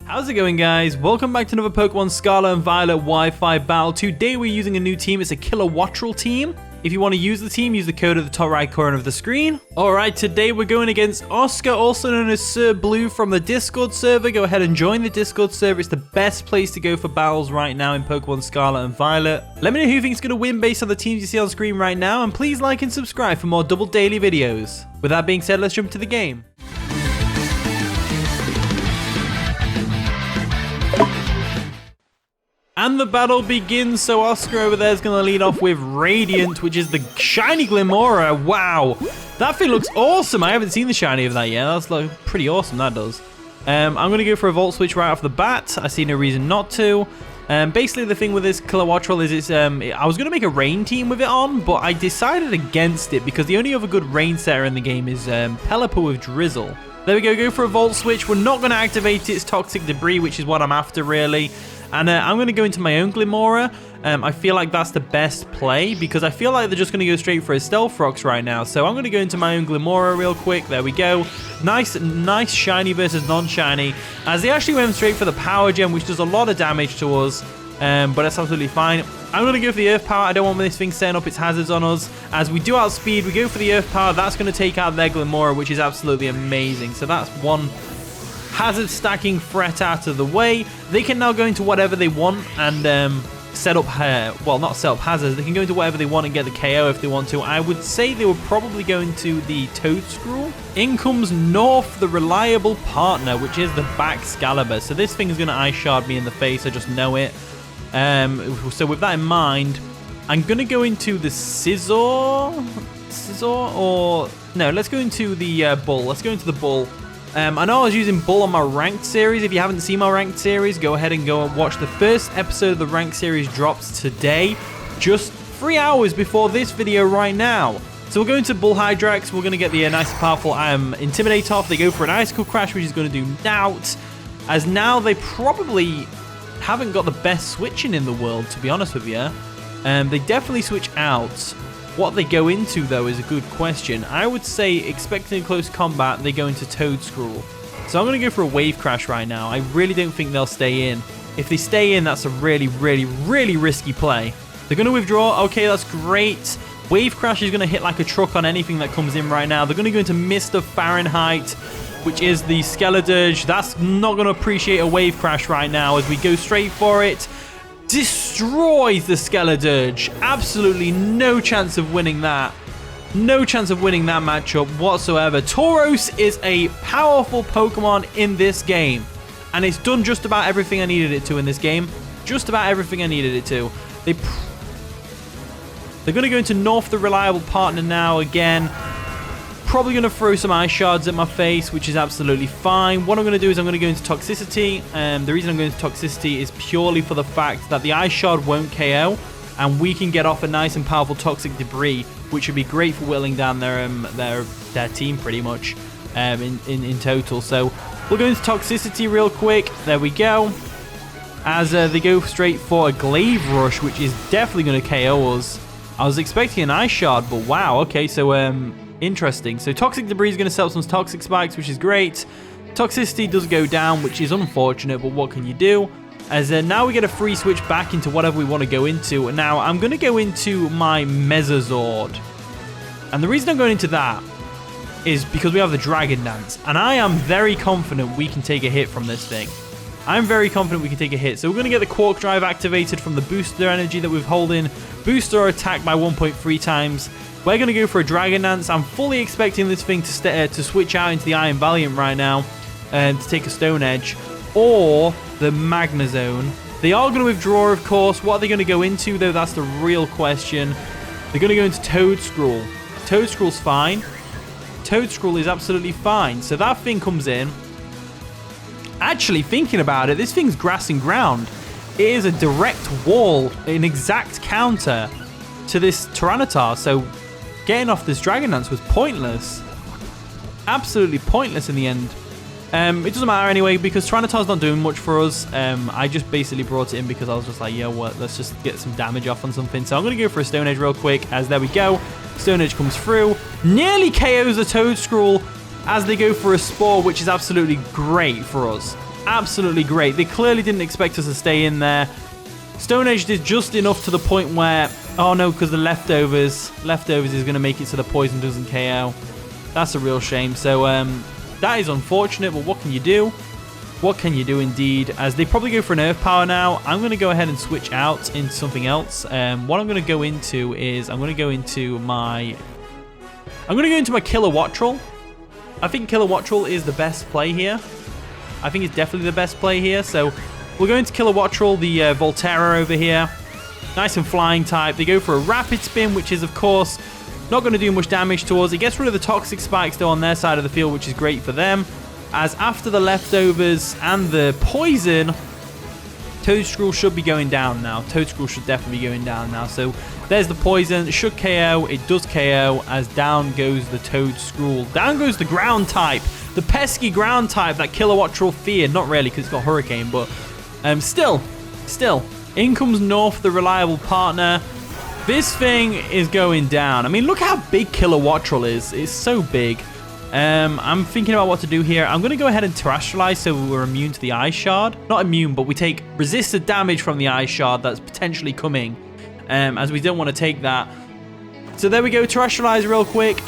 How's it going, guys? Welcome back to another Pokemon Scarlet and Violet Wi-Fi battle. Today we're using a new team. It's a KILOWATTREL team. If you want to use the team, use the code at the top right corner of the screen. Alright, today we're going against Oscar, also known as Sir Blue from the Discord server. Go ahead and join the Discord server. It's the best place to go for battles right now in Pokemon Scarlet and Violet. Let me know who you think is going to win based on the teams you see on screen right now. And please like and subscribe for more double daily videos. With that being said, let's jump to the game. And the battle begins, so Oscar over there is going to lead off with Radiant, which is the shiny Glimmora. Wow, that thing looks awesome. I haven't seen the shiny of that yet. That's like pretty awesome, that does. I'm going to go for a Volt Switch right off the bat. I see no reason not to. Basically, the thing with this KILOWATTREL is it's, I was going to make a rain team with it on, but I decided against it because the only other good rain setter in the game is Pelipper with Drizzle. There we go, go for a Volt Switch. We're not going to activate its Toxic Debris, which is what I'm after, really. And I'm going to go into my own Glimmora. I feel like that's the best play because I feel like they're just going to go straight for a Stealth Rocks right now. So I'm going to go into my own Glimmora real quick. There we go. Nice shiny versus non-shiny. As they actually went straight for the Power Gem, which does a lot of damage to us. But that's absolutely fine. I'm going to go for the Earth Power. I don't want this thing setting up its hazards on us. As we do outspeed, we go for the Earth Power. That's going to take out their Glimmora, which is absolutely amazing. So that's one hazard stacking threat out of the way. They can now go into whatever they want and set up, well, not set up hazards. They can go into whatever they want and get the KO if they want to. I would say they would probably go into the Toadscruel. In comes North, the reliable partner, which is the Baxcalibur. So this thing is going to Ice Shard me in the face. I just know it. So with that in mind, I'm going to go into the Scizor, or no, let's go into the Bull. Let's go into the Bull. I know I was using Bull on my ranked series. If you haven't seen my ranked series, go ahead and go and watch the first episode of the ranked series drops today, just 3 hours before this video right now. So we're going to Bull Hydrax. We're going to get the nice and powerful Intimidate off. They go for an Icicle Crash, which is going to do Doubt, as now they probably haven't got the best switching in the world, to be honest with you. They definitely switch out. What they go into, though, is a good question. I would say, expecting close combat, they go into Toadscruel. So I'm going to go for a Wave Crash right now. I really don't think they'll stay in. If they stay in, that's a really risky play. They're going to withdraw. Okay, that's great. Wave Crash is going to hit like a truck on anything that comes in right now. They're going to go into Mist of Fahrenheit, which is the Skeledirge. That's not going to appreciate a Wave Crash right now as we go straight for it. Destroys the Skeledirge. Absolutely no chance of winning that. No chance of winning that matchup whatsoever. Tauros is a powerful Pokemon in this game, and it's done just about everything I needed it to in this game. Just about everything I needed it to. They're going to go into North, the reliable partner now again. Probably going to throw some Ice Shards at my face, which is absolutely fine. What I'm going to do is I'm going to go into Toxicity. The reason I'm going into Toxicity is purely for the fact that the Ice Shard won't KO, and we can get off a nice and powerful Toxic Debris, which would be great for whittling down their team pretty much in total. So we'll go into Toxicity real quick. There we go. As they go straight for a Glaive Rush, which is definitely going to KO us. I was expecting an Ice Shard, but wow. Okay, so interesting. So Toxic Debris is going to set up some Toxic Spikes, which is great. Toxicity does go down, which is unfortunate, but what can you do? As now we get a free switch back into whatever we want to go into. Now I'm going to go into my Mesazord. And the reason I'm going into that is because we have the Dragon Dance. And I am very confident we can take a hit from this thing. I'm very confident we can take a hit. So we're going to get the Quark Drive activated from the booster energy that we've holding. Booster our attack by 1.3 times. We're going to go for a Dragon Dance. I'm fully expecting this thing to switch out into the Iron Valiant right now and to take a Stone Edge or the Magnezone. They are going to withdraw, of course. What are they going to go into, though? That's the real question. They're going to go into Toadscruel. Toadscruel's fine. Toadscruel is absolutely fine. So that thing comes in. Actually, thinking about it, this thing's Grass and Ground. It is a direct wall, an exact counter to this Tyranitar. So getting off this Dragon Dance was pointless. Absolutely pointless in the end. It doesn't matter anyway because Tyranitar's not doing much for us. I just basically brought it in because I was just like, yo, what? Let's just get some damage off on something. So I'm going to go for a Stone Edge real quick as there we go. Stone Edge comes through. Nearly KOs the Toadscruel as they go for a Spore, which is absolutely great for us. absolutely great. They clearly didn't expect us to stay in there. Stone Age did just enough to the point where, oh no, because the leftovers is going to make it so the poison doesn't KO. That's a real shame. So that is unfortunate, but what can you do? What can you do indeed? As they probably go for an Earth Power now, I'm going to go ahead and switch out into something else. What I'm going to go into is I'm going to go into my KILOWATTREL. I think KILOWATTREL is the best play here. I think it's definitely the best play here. So we'll go into KILOWATTREL, the Volterra over here. Nice and flying type. They go for a Rapid Spin, which is, of course, not going to do much damage to us. It gets rid of the Toxic Spikes, though, on their side of the field, which is great for them. As after the leftovers and the poison, Toadstool should be going down now. Toadstool should definitely be going down now. So there's the poison. It should KO. It does KO as down goes the Toadstool. Down goes the ground type. The pesky ground type that KILOWATTREL feared. Not really because it's got Hurricane, but still. In comes North, the reliable partner. This thing is going down. I mean, look how big KILOWATTREL is. It's so big. I'm thinking about what to do here. I'm going to go ahead and terrestrialize so we're immune to the Ice Shard. Not immune, but we take resisted damage from the Ice Shard that's potentially coming. As we don't want to take that. So there we go. Terrestrialize real quick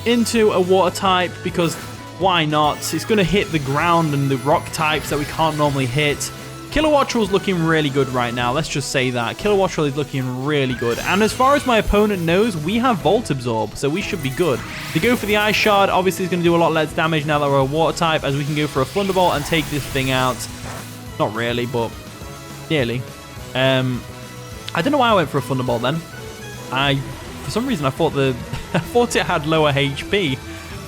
into a water type because why not? It's going to hit the ground and the rock types that we can't normally hit. KILOWATTREL's looking really good right now. Let's just say that. KILOWATTREL is looking really good. And as far as my opponent knows, we have Volt Absorb, so we should be good. They go for the Ice Shard. Obviously, it's going to do a lot less damage now that we're a water type, as we can go for a Thunderbolt and take this thing out. Not really, but nearly. I don't know why I went for a Thunderbolt then. For some reason, I thought it had lower HP.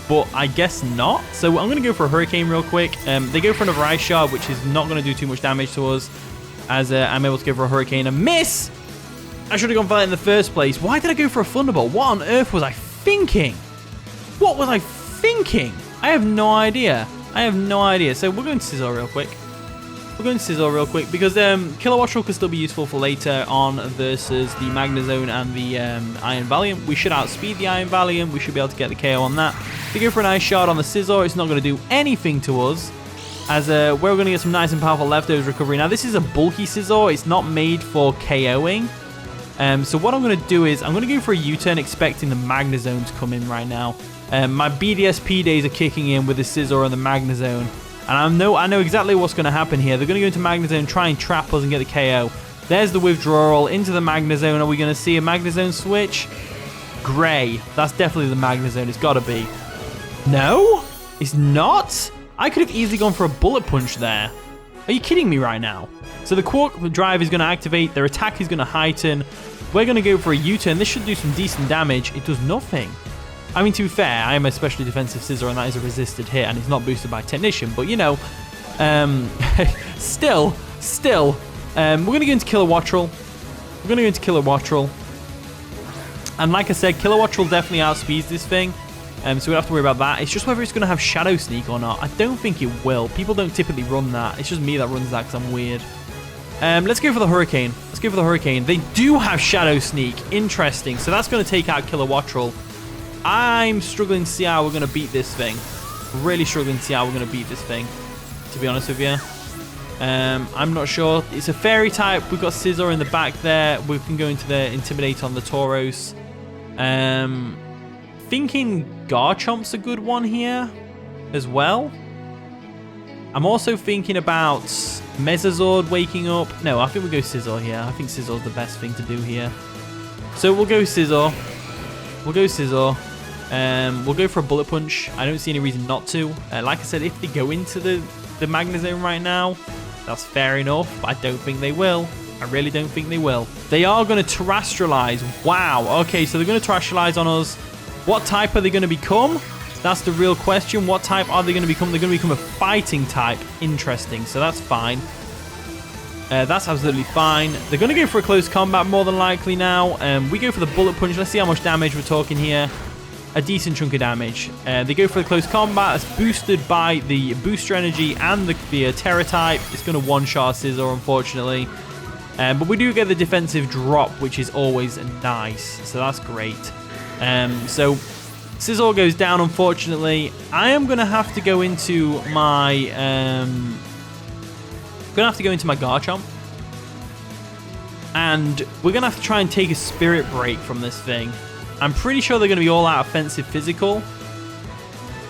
But I guess not. So I'm going to go for a Hurricane real quick. They go for another Ice Shard, which is not going to do too much damage to us. As I'm able to go for a Hurricane and miss. I should have gone for that in the first place. Why did I go for a Thunderbolt? What on earth was I thinking? What was I thinking? I have no idea. So we're going to Scizor real quick. Because KILOWATTREL could still be useful for later on versus the Magnezone and the Iron Valiant. We should outspeed the Iron Valiant. We should be able to get the KO on that. They go for an Ice Shard on the Scizor. It's not going to do anything to us. As we're going to get some nice and powerful leftovers recovery. Now, this is a bulky Scizor. It's not made for KOing. So what I'm going to do is I'm going to go for a U-turn expecting the Magnezone to come in right now. My BDSP days are kicking in with the Scizor and the Magnezone. And I know exactly what's going to happen here. They're going to go into Magnezone, try and trap us and get the KO. There's the withdrawal into the Magnezone. Are we going to see a Magnezone switch? Gray. That's definitely the Magnezone. It's got to be. No? It's not? I could have easily gone for a Bullet Punch there. Are you kidding me right now? So the Quark Drive is going to activate. Their attack is going to heighten. We're going to go for a U-turn. This should do some decent damage. It does nothing. I mean, to be fair, I am a specially defensive Scizor, and that is a resisted hit, and it's not boosted by Technician. But, you know, still, we're going to go into KILOWATTREL. And like I said, KILOWATTREL definitely outspeeds this thing. So we don't have to worry about that. It's just whether it's going to have Shadow Sneak or not. I don't think it will. People don't typically run that. It's just me that runs that because I'm weird. Let's go for the Hurricane. They do have Shadow Sneak. Interesting. So that's going to take out KILOWATTREL. I'm struggling to see how we're going to beat this thing. Really struggling to see how we're going to beat this thing, to be honest with you. I'm not sure. It's a Fairy type. We've got Scizor in the back there. We can go into the Intimidate on the Tauros. Thinking Garchomp's a good one here as well. I'm also thinking about Mesazord waking up. No, I think we'll go Scizor here. I think Scizor's the best thing to do here. So we'll go Scizor. We'll go for a Bullet Punch. I don't see any reason not to. Like I said, if they go into the Magnezone right now, that's fair enough. But I don't think they will. I really don't think they will. They are going to terrestrialize. Wow. Okay, so they're going to terrestrialize on us. What type are they going to become? That's the real question. What type are they going to become? They're going to become a fighting type. Interesting. So that's fine. That's absolutely fine. They're going to go for a close combat more than likely now. We go for the Bullet Punch. Let's see how much damage we're talking here. A decent chunk of damage. They go for the close combat. It's boosted by the booster energy and the Terra type. It's going to one-shot Scizor, unfortunately. But we do get the defensive drop, which is always nice. So that's great. So Scizor goes down, unfortunately. I am going to have to go into my I'm gonna have to go into my Garchomp. And we're gonna have to try and take a Spirit Break from this thing. I'm pretty sure they're gonna be all out offensive physical.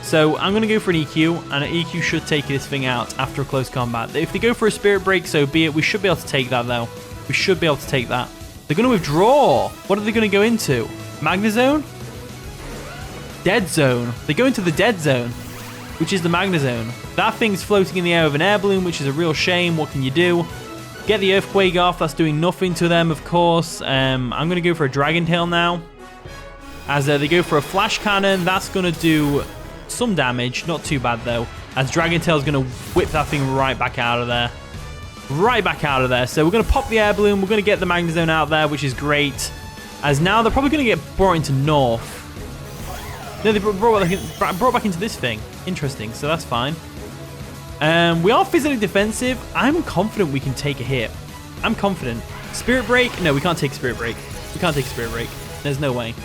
So I'm gonna go for an EQ, and an EQ should take this thing out after a close combat. If they go for a Spirit Break, so be it. We should be able to take that though. We should be able to take that. They're gonna withdraw. What are they gonna go into? Magnezone? Dead Zone. They go into the Dead Zone, which is the Magnezone. That thing's floating in the air with an air balloon, which is a real shame. What can you do? Get the Earthquake off. That's doing nothing to them, of course. I'm going to go for a Dragon Tail now. As they go for a Flash Cannon, that's going to do some damage. Not too bad, though. As Dragon Tail's going to whip that thing right back out of there. Right back out of there. So we're going to pop the Air Balloon. We're going to get the Magnezone out there, which is great. As now they're probably going to get brought into North. No, they brought back into this thing. Interesting, so that's fine. We are physically defensive. I'm confident we can take a hit. I'm confident. Spirit Break? No, we can't take Spirit Break. We can't take Spirit Break. There's no way.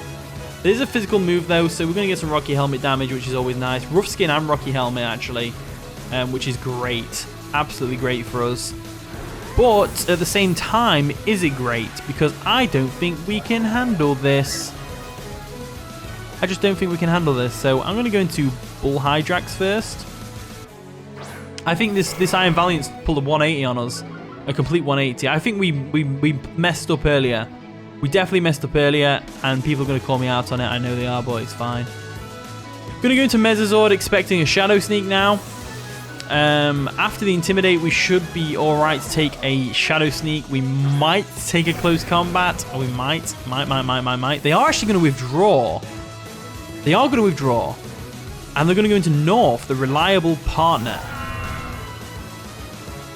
It is a physical move, though, so we're going to get some Rocky Helmet damage, which is always nice. Rough Skin and Rocky Helmet, actually, which is great. Absolutely great for us. But at the same time, is it great? Because I don't think we can handle this. I just don't think we can handle this. So I'm going to go into Bull Hydrax first. I think this Iron Valiant's pulled a 180 on us. A complete 180. I think we messed up earlier. We definitely messed up earlier, and people are going to call me out on it. I know they are, but it's fine. Going to go into Megazord, expecting a Shadow Sneak now. After the Intimidate, we should be alright to take a Shadow Sneak. We might take a Close Combat. Or we might. They are actually going to withdraw. They are going to withdraw. And they're going to go into North, the reliable partner.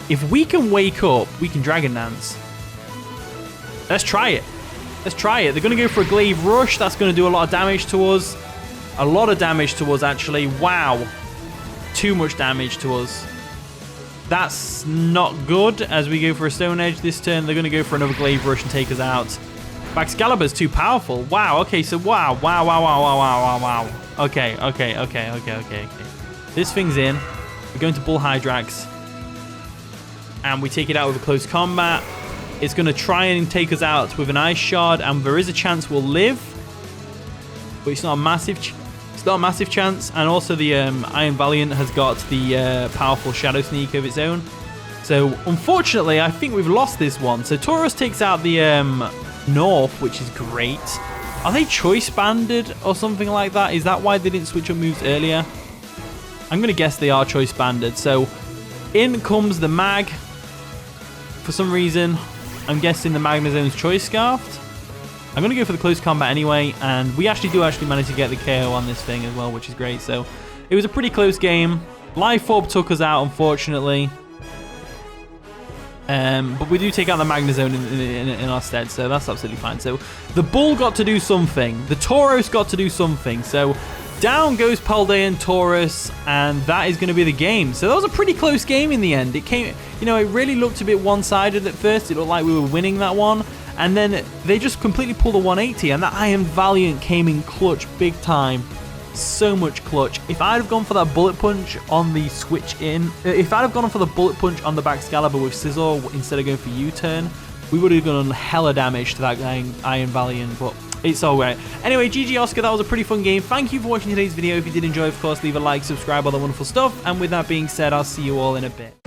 If we can wake up, we can Dragon Dance. Let's try it. Let's try it. They're going to go for a Glaive Rush. That's going to do a lot of damage to us. A lot of damage to us, actually. Wow. Too much damage to us. That's not good. As we go for a Stone Edge this turn, they're going to go for another Glaive Rush and take us out. Excalibur's too powerful. Wow. Okay, so wow. Okay. This thing's in. We're going to Bull Hydrax. And we take it out with a close combat. It's going to try and take us out with an Ice Shard, and there is a chance we'll live. But it's not a massive chance. And also the Iron Valiant has got the powerful Shadow Sneak of its own. So unfortunately, I think we've lost this one. So Tauros takes out the North, which is great. Are they choice banded or something like that? Is that why they didn't switch up moves earlier? I'm going to guess they are choice banded. So in comes the Mag. For some reason, I'm guessing the Magnezone's Choice Scarfed. I'm going to go for the close combat anyway, and we actually manage to get the KO on this thing as well, which is great. So it was a pretty close game. Life Orb took us out, unfortunately. But we do take out the Magnezone in our stead, so that's absolutely fine. So the Bull got to do something. The Tauros got to do something. So down goes Paldean Tauros, and that is going to be the game. So that was a pretty close game in the end. It came, it really looked a bit one-sided at first. It looked like we were winning that one. And then they just completely pulled a 180, and that Iron Valiant came in clutch big time. So much clutch. If I'd have gone for that Bullet Punch on the switch in, if I'd have gone for the Bullet Punch on the Excalibur with Scizor instead of going for U-turn, we would have done hella damage to that Iron Valiant, but it's alright. Anyway, GG Oscar, that was a pretty fun game. Thank you for watching today's video. If you did enjoy, of course, leave a like, subscribe, all that wonderful stuff. And with that being said, I'll see you all in a bit.